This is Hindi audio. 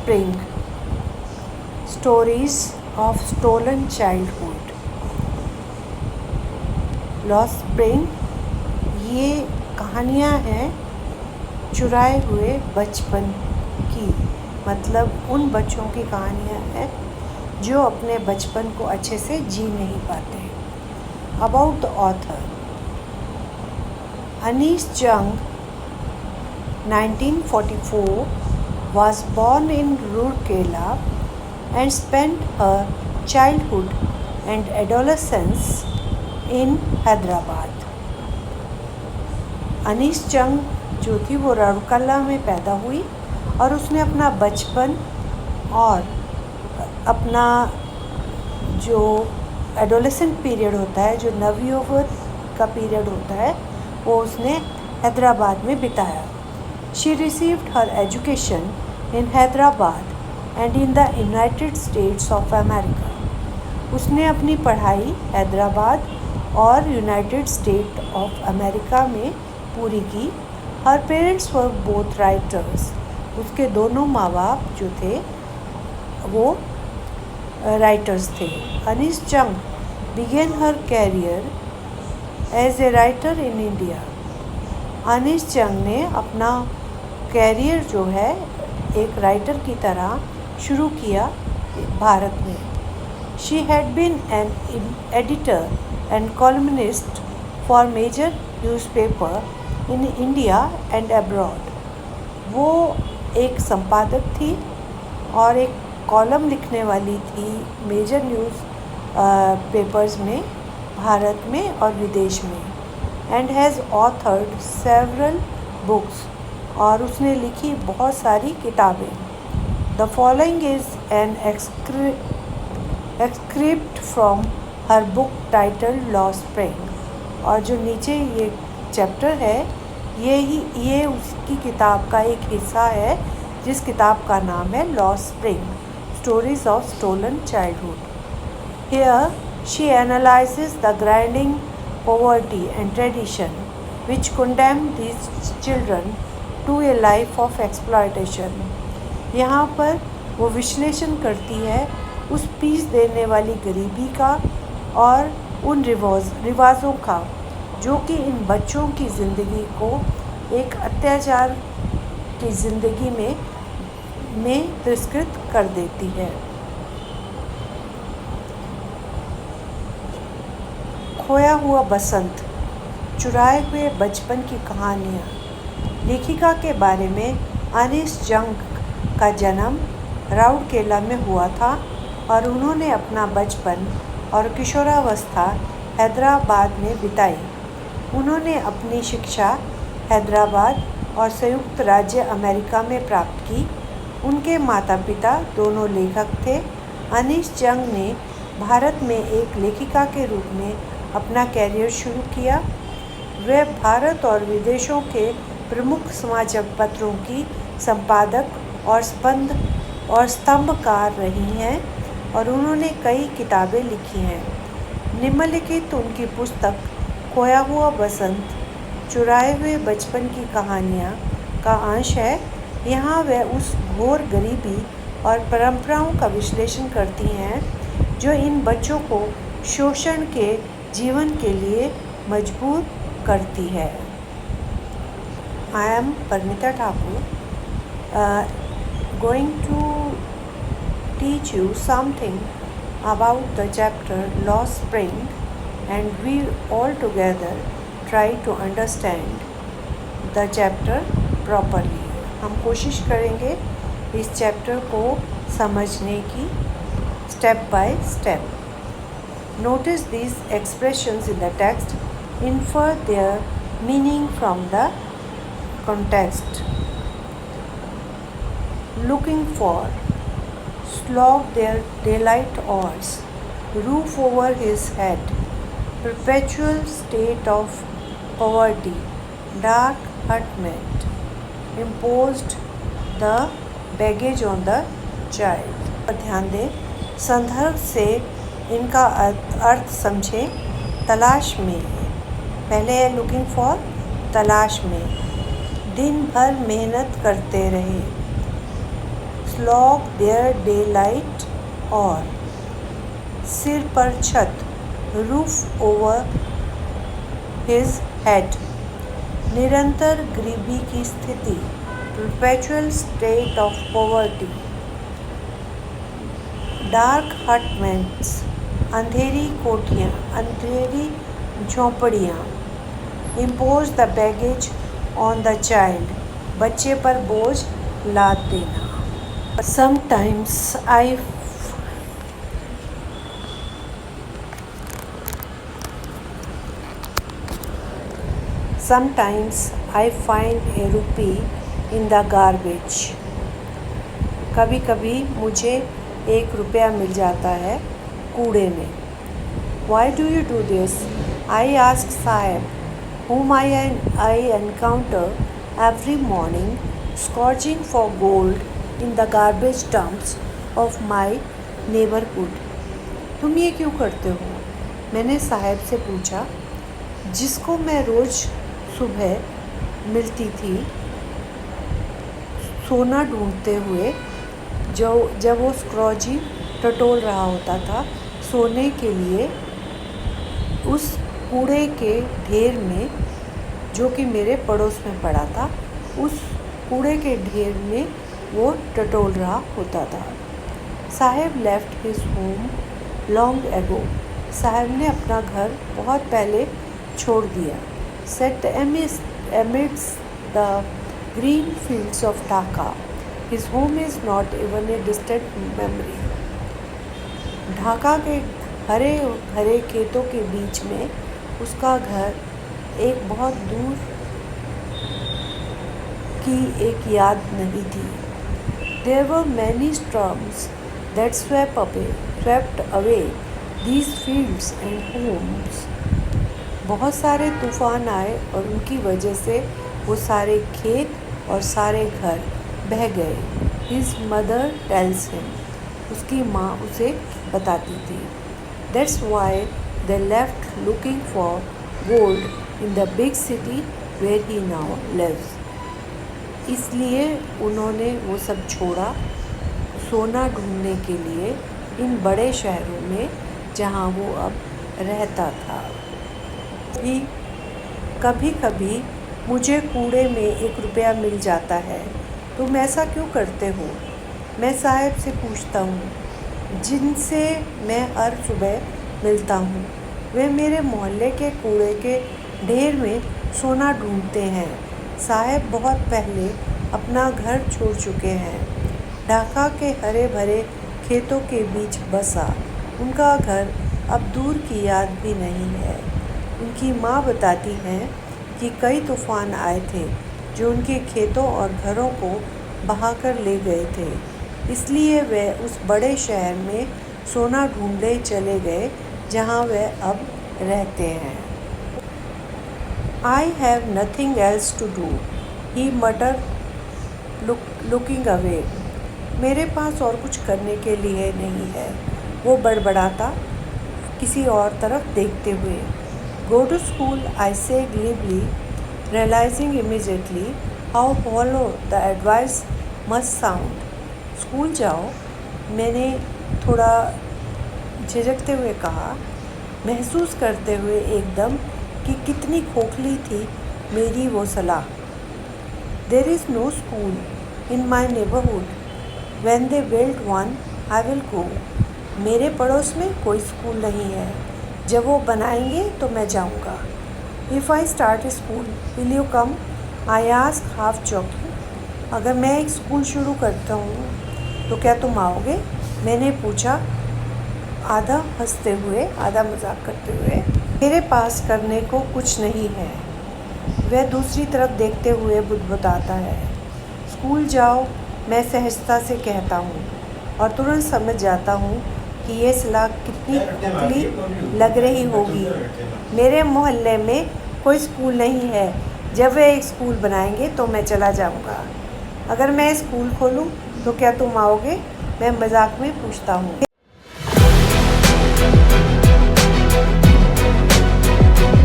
Spring, Stories of Stolen Childhood. Lost spring ये कहानियाँ हैं चुराए हुए बचपन की, मतलब उन बच्चों की कहानियाँ हैं जो अपने बचपन को अच्छे से जी नहीं पाते। अबाउट द ऑथर अनीस जंग 1944 was born in Rourkela and spent her childhood and adolescence in Hyderabad. Anees जंग जो थी वो रूरकेला में पैदा हुई और उसने अपना बचपन और अपना जो एडोलेसेंट पीरियड होता है, जो नवयुवक का पीरियड होता है, वो उसने हैदराबाद में बिताया। She received her education in Hyderabad and in the United States of America. उसने अपनी पढ़ाई हैदराबाद और यूनाइटेड स्टेट ऑफ अमेरिका में पूरी की। Her parents were both writers. उसके दोनों माँ बाप जो थे वो राइटर्स थे। अनीस जंग began her career as a writer in India. Anees जंग ने अपना कैरियर जो है एक राइटर की तरह शुरू किया भारत में। She had been an editor and columnist for major newspaper in India and abroad. वो एक संपादक थी और एक कॉलम लिखने वाली थी मेजर न्यूज़ पेपर्स में भारत में और विदेश में। And has authored several books, और उसने लिखी बहुत सारी किताबें। The following is an excerpt from her book titled Lost Spring. और जो नीचे ये चैप्टर है ये उसकी किताब का एक हिस्सा है जिस किताब का नाम है Lost Spring, stories of stolen childhood. Here she analyses the grinding poverty and tradition which condemn these children to a life of exploitation. यहाँ पर वो विश्लेषण करती है उस पीस देने वाली गरीबी का और उन रिवाजों का जो कि इन बच्चों की ज़िंदगी को एक अत्याचार की ज़िंदगी में तिरस्कृत कर देती है। खोया हुआ बसंत, चुराए हुए बचपन की कहानियाँ। लेखिका के बारे में अनीस जंग का जन्म राउरकेला में हुआ था और उन्होंने अपना बचपन और किशोरावस्था हैदराबाद में बिताई। उन्होंने अपनी शिक्षा हैदराबाद और संयुक्त राज्य अमेरिका में प्राप्त की। उनके माता पिता दोनों लेखक थे। अनीस जंग ने भारत में एक लेखिका के रूप में अपना कैरियर शुरू किया। वे भारत और विदेशों के प्रमुख समाचार पत्रों की संपादक और स्तंभकार रही हैं और उन्होंने कई किताबें लिखी हैं। निम्नलिखित उनकी पुस्तक खोया हुआ बसंत, चुराए हुए बचपन की कहानियाँ का अंश है। यहाँ वे उस घोर गरीबी और परंपराओं का विश्लेषण करती हैं जो इन बच्चों को शोषण के जीवन के लिए मजबूर करती है। I am Paramita Thakur going to teach you something about the chapter Lost Spring and we all together try to understand the chapter properly. हम कोशिश करेंगे इस चैप्टर को समझने की step by step. Notice these expressions in the text, infer their meaning from the context. Looking for, slog their daylight hours, roof over his head, perpetual state of poverty, dark hut-mate, imposed the baggage on the child. पर ध्यान दें, संदर्भ से इनका अर्थ समझें। तलाश में, पहले है लुकिंग फॉर, तलाश में। दिन भर मेहनत करते रहे। slog their daylight और सिर पर छत रूफ ओवर हिज हेड निरंतर गरीबी की स्थिति perpetual state of poverty dark hutments अंधेरी कोठियाँ अंधेरी झोंपड़ियाँ impose the baggage on the child बच्चे पर बोझ लाद देना Sometimes I find a rupee in the garbage कभी कभी मुझे 1 रुपया मिल जाता है कूड़े में Why do you do this? I ask Sahib, whom I encounter every morning scourging for gold in the garbage dumps of my neighborhood. तुम ये क्यों करते हो? मैंने साहिब से पूछा जिसको मैं रोज़ सुबह मिलती थी सोना ढूंढते हुए जब वो स्क्रॉजी टटोल रहा होता था सोने के लिए उस कूड़े के ढेर में जो कि मेरे पड़ोस में पड़ा था उस कूड़े के ढेर में वो टटोल रहा होता था Sahib left his home long ago Sahib ने अपना घर बहुत पहले छोड़ दिया set amidst the green fields of Dhaka his home is not even a distant memory Dhaka के हरे भरे खेतों के बीच में उसका घर एक बहुत दूर की एक याद नहीं थी There were many storms that swept away these fields and homes बहुत सारे तूफ़ान आए और उनकी वजह से वो सारे खेत और सारे घर बह गए His mother tells him उसकी माँ उसे बताती थी That's why they left looking for gold in the big city where he now lives इसलिए उन्होंने वो सब छोड़ा सोना ढूंढने के लिए इन बड़े शहरों में जहाँ वो अब रहता था कभी कभी मुझे कूड़े में 1 रुपया मिल जाता है तुम ऐसा क्यों करते हो मैं साहिब से पूछता हूँ जिनसे मैं हर सुबह मिलता हूँ वे मेरे मोहल्ले के कूड़े के ढेर में सोना ढूंढते हैं साहिब बहुत पहले अपना घर छोड़ चुके हैं ढाका के हरे भरे खेतों के बीच बसा उनका घर अब दूर की याद भी नहीं है उनकी माँ बताती हैं कि कई तूफ़ान आए थे जो उनके खेतों और घरों को बहाकर ले गए थे इसलिए वे उस बड़े शहर में सोना ढूंढने चले गए जहाँ वे अब रहते हैं I have nothing else to do, he muttered, looking away. मेरे पास और कुछ करने के लिए नहीं है वो बड़बड़ाता किसी और तरफ देखते हुए Go to school, I say glibly, realizing immediately how hollow the advice must sound. School जाओ मैंने थोड़ा झिझकते हुए कहा महसूस करते हुए एकदम कि कितनी खोखली थी मेरी वो सलाह There is no school in my neighborhood. When they build one, I will go. मेरे पड़ोस में कोई स्कूल नहीं है जब वो बनाएंगे तो मैं जाऊंगा If I start a school, will you come? I asked half joking. अगर मैं एक स्कूल शुरू करता हूँ तो क्या तुम आओगे मैंने पूछा आधा हंसते हुए आधा मजाक करते हुए मेरे पास करने को कुछ नहीं है वह दूसरी तरफ देखते हुए बुदबुदाता है स्कूल जाओ मैं सहजता से कहता हूँ और तुरंत समझ जाता हूँ कि ये सलाह कितनी खोखली लग रही होगी मेरे मोहल्ले में कोई स्कूल नहीं है जब वे एक स्कूल बनाएंगे तो मैं चला जाऊँगा अगर मैं स्कूल खोलूँ तो क्या तुम आओगे मैं मजाक में पूछता हूँ